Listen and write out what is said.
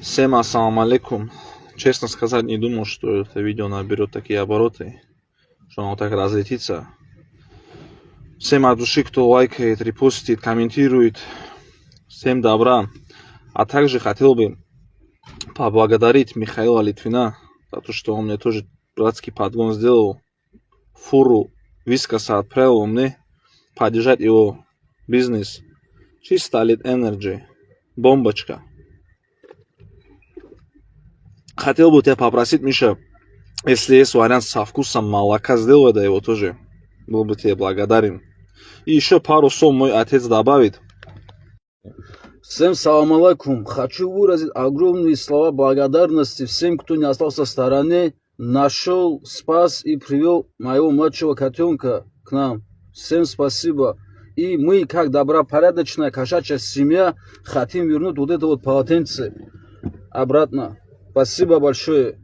Всем ассаламу алейкум. Честно сказать, не думал, что это видео наберет такие обороты, что оно так разлетится. Всем от души, кто лайкает, репостит, комментирует. Всем добра. А также хотел бы поблагодарить Михаила Литвина за то, что он мне тоже братский подгон сделал. Фуру вискаса отправил мне поддержать его бизнес. Чисто Elite Energy. Бомбочка. Хотел бы тебя попросить, Миша, если есть вариант со вкусом молока, сделай его тоже. Был бы тебе благодарен. И еще пару слов мой отец добавит. Всем салам алейкум. Хочу выразить огромные слова благодарности всем, кто не остался в стороне, нашел, спас и привел моего младшего котенка к нам. Всем спасибо. И мы, как добропорядочная кошачья семья, хотим вернуть вот это вот полотенце обратно. Спасибо большое.